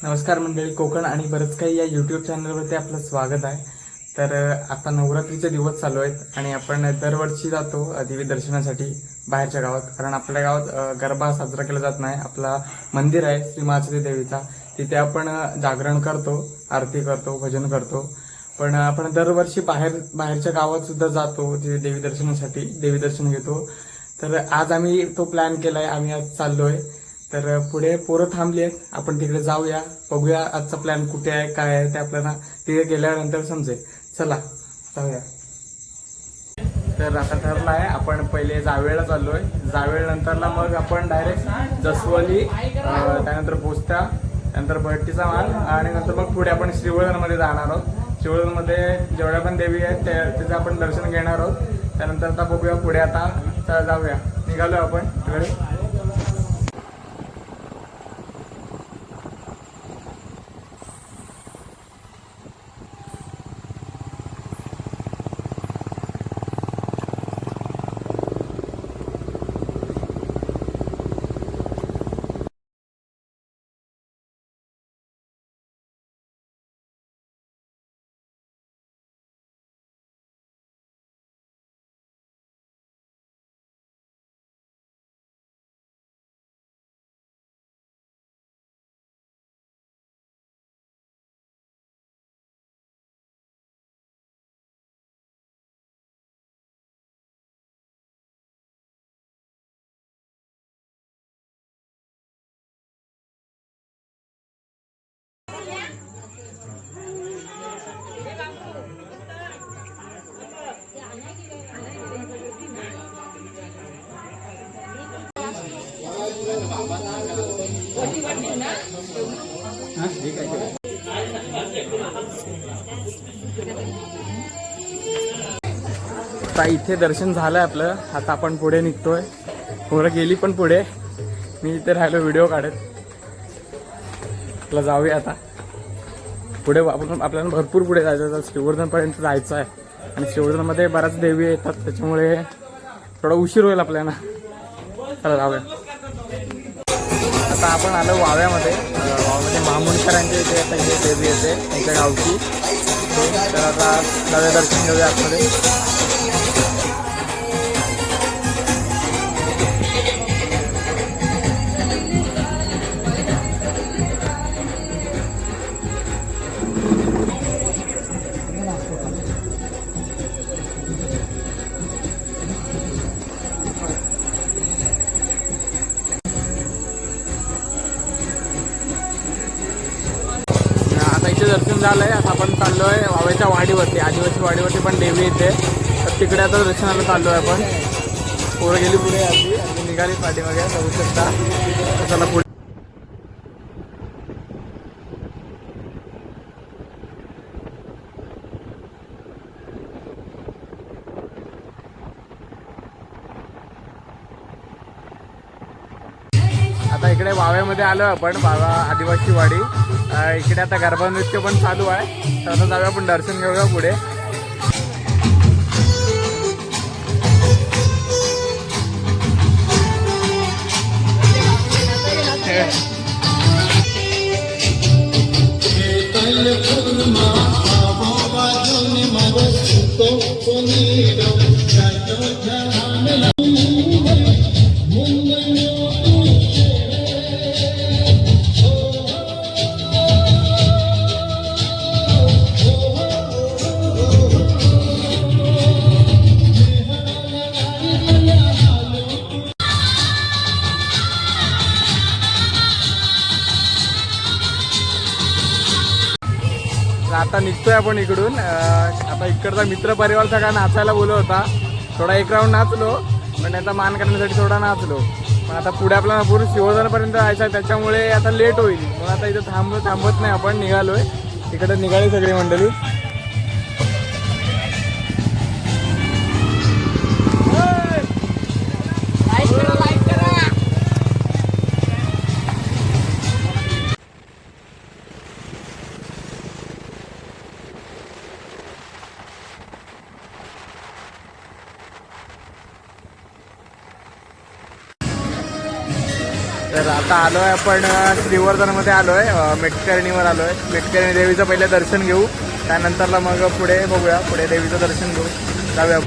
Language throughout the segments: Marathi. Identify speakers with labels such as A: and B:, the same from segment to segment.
A: नमस्कार मंडळी, कोकण आणि बरंच काही या यूट्यूब चॅनलवरती आपलं स्वागत आहे. तर आता नवरात्रीचे दिवस चालू आहेत आणि आपण दरवर्षी जातो देवी दर्शनासाठी बाहेरच्या गावात. कारण आपल्या गावात गरबा साजरा केला जात नाही. आपला मंदिर आहे श्री महासती देवीचा, तिथे आपण जागरण करतो, आरती करतो, भजन करतो. पण आपण दरवर्षी बाहेरच्या गावात सुद्धा जातो तिथे देवी दर्शनासाठी, देवी दर्शन घेतो. तर आज आम्ही तो प्लॅन केलाय, आम्ही आज चाललोय. तर पुढे पोरं थांबली आहेत, आपण तिकडे जाऊया, बघूया आजचा प्लॅन कुठे आहे, काय आहे ते आपल्याला तिथे गेल्यानंतर समजेल. चला जाऊया. तर आता ठरलं आहे, आपण पहिले जावेळला चाललोय. जावेळ नंतरला मग आपण डायरेक्ट जसवली, त्यानंतर पोस्टा, त्यानंतर भट्टीचा माल आणि नंतर मग पुढे आपण श्रीवर्धनमध्ये जाणार आहोत. श्रीवर्धनमध्ये जेवढ्या पण देवी आहेत त्याचं आपण दर्शन घेणार आहोत. त्यानंतर आता बघूया पुढे. आता जाऊया, निघालो आपण तिकडे. आता इथे दर्शन झालंय आपलं. आता आपण पुढे निघतोय. पोरं गेली पण पुढे, मी इथे राहिलो व्हिडिओ काढत. आपलं जाऊया आता पुढे. आपल्याला भरपूर पुढे जायचं, श्रीवर्धनपर्यंत जायचं आहे. आणि श्रीवर्धनमध्ये बऱ्याच देवी येतात, त्याच्यामुळे थोडा उशीर होईल आपल्याला. चला जाऊया. आता आपण आलो वाव्यामध्ये. वाव्यामध्ये महामुंडकरांच्या इथे आता इथे देवी येते त्यांच्या गावची. तर आता जाऊया, दर्शन घेऊया आतमध्ये. दर्शन झालंय. आता आपण चाललोय वाव्याच्या वाडीवरती, आदिवासी वाडीवरती पण देवी येते. तर तिकडे आता दर्शनाला चाललोय आपण. पोरं गेली पुढे, आधी निघाली पाठीमागे, जाऊ शकता. चला पुढे. आता इकडे वाव्यामध्ये आलो आपण, वावा आदिवासी वाडी. इकडे आता गरबा नृत्य पण चालू आहे. तर आता जाऊया आपण, दर्शन घेऊया पुढे. आता निघतोय आपण इकडून. आता इकडचा मित्र परिवार सगळा नाचायला बोलवत होता. थोडा एक राऊंड नाचलो, पण त्याचा मान करण्यासाठी थोडा नाचलो. पण आता पुढे आपल्याला पूर्ण श्रीवर्धनपर्यंत जायचं आहे, त्याच्यामुळे आता लेट होईल. पण आता इथं थांबत नाही, आपण निघालोय. इकडे निघाली सगळी मंडळी. तर आता आलो आहे आपण श्रीवर्धनमध्ये आलो आहे, मेटकर्णीवर आलो आहे. मेटकर्णी देवीचं पहिले दर्शन घेऊ, त्यानंतरला मग पुढे बघूया, पुढे देवीचं दर्शन घेऊ, जाऊया.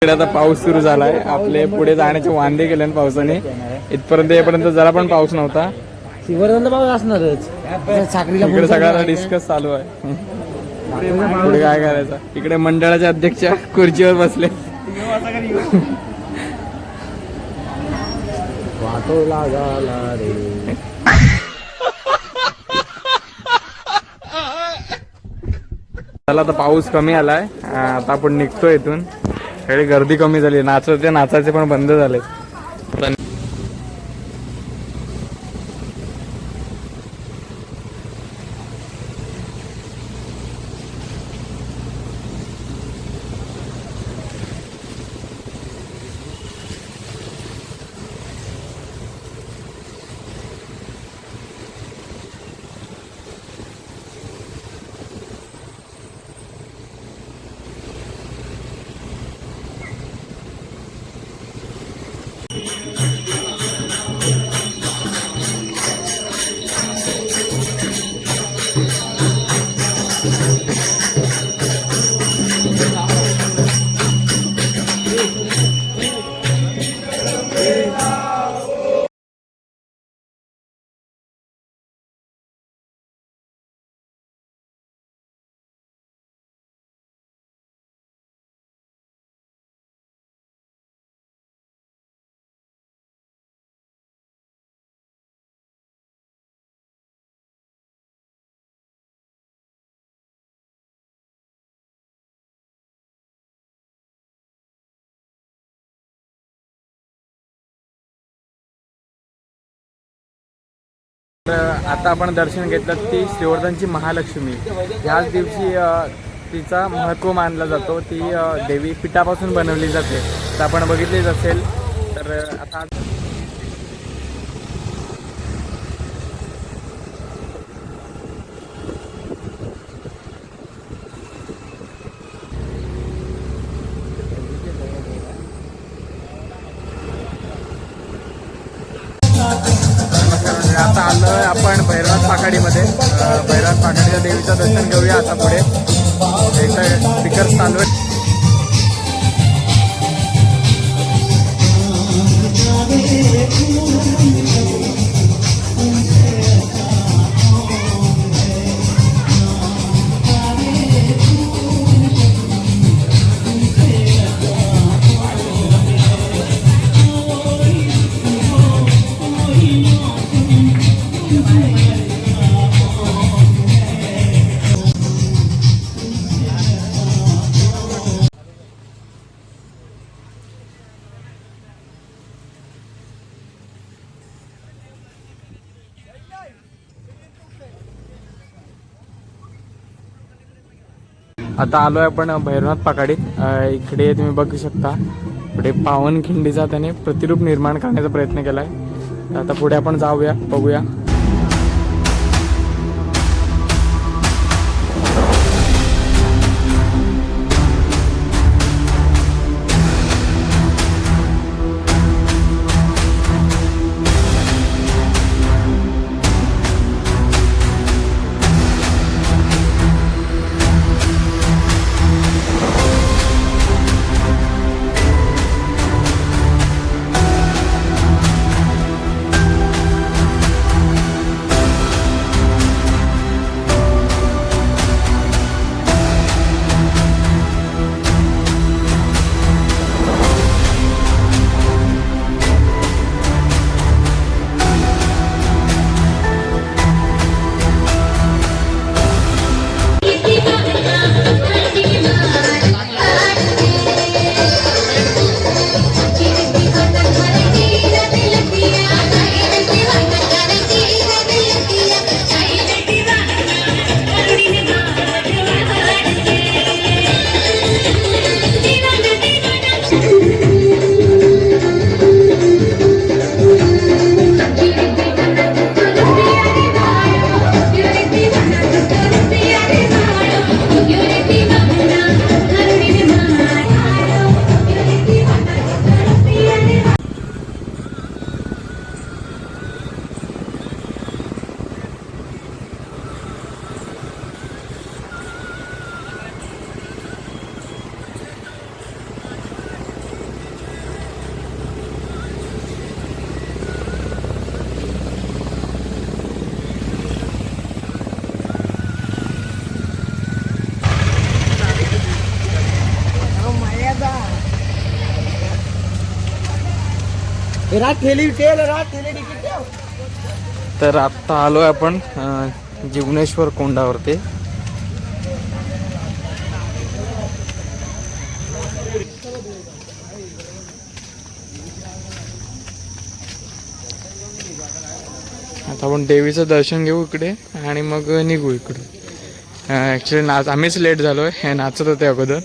A: इकडे आता पाऊस सुरू झालाय, आपले पुढे जाण्याचे वांदे केले पावसाने. इथपर्यंत येपर्यंत जरा पण पाऊस नव्हता.
B: श्रीवर्धनला पाऊस असणारच. साखरीला
A: इकडे सगळ्यांना डिस्कस चालू आहे पुढे काय करायचं. इकडे मंडळाचे अध्यक्ष खुर्चीवर बसले.
B: वाटो लागाला रे.
A: चला आता पाऊस कमी आलाय, आता आपण निघतो इथून. सगळी गर्दी कमी झाली, नाचायचे पण बंद झाले. आता आपण दर्शन घेतलं ती श्रीवर्धनची महालक्ष्मी. ह्याच दिवशी तिचा महत्त्व मानला जातो. ती देवी पिठापासून बनवली जाते, तर आपण बघितलीच असेल. तर आता आता आलोय आपण भैरवनाथ पाकाडीमध्ये. भैरवनाथ पाकाडीच्या देवीचं दर्शन घेऊया. आता पुढे इथं स्पीकर चालू आहे. आता आलोय आपण भैरवनाथ पाकाडीत. इकडे तुम्ही बघू शकता, पुढे पावनखिंडीचा त्याने प्रतिरूप निर्माण करण्याचा प्रयत्न केलाय. आता पुढे आपण जाऊया, बघूया. तर आत्ता आलोय आपण जीवनेश्वर कोंडावरती. आता आपण देवीचं दर्शन घेऊ इकडे आणि मग निघू इकडे. ॲक्च्युली आम्हीच लेट झालोय, हे नाचत होते अगोदर.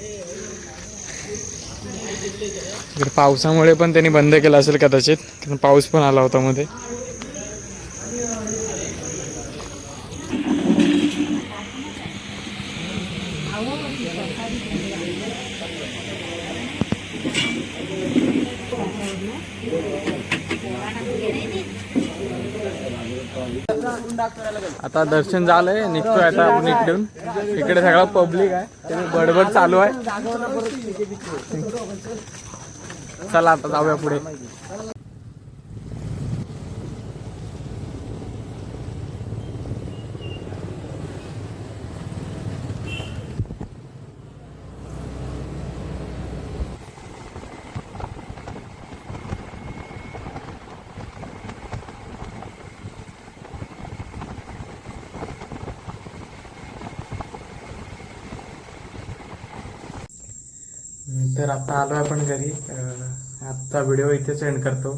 A: इकडे पावसामुळे पण त्यांनी बंद केलं असेल कदाचित, कारण पाऊस पण आला होता मध्ये. आता दर्शन झालंय, निघतोय आता आपण इकडून. इकडे सगळा पब्लिक आहे, त्याची बडबड चालू आहे. चला आता जाऊया पुढे. तर आता आलो आपण घरी. आजचा व्हिडिओ इथेच एंड करतो.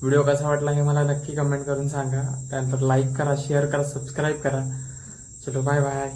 A: व्हिडिओ कसा वाटला हे मला नक्की कमेंट करून सांगा. त्यानंतर लाईक करा, शेअर करा, सबस्क्राईब करा. चलो बाय बाय.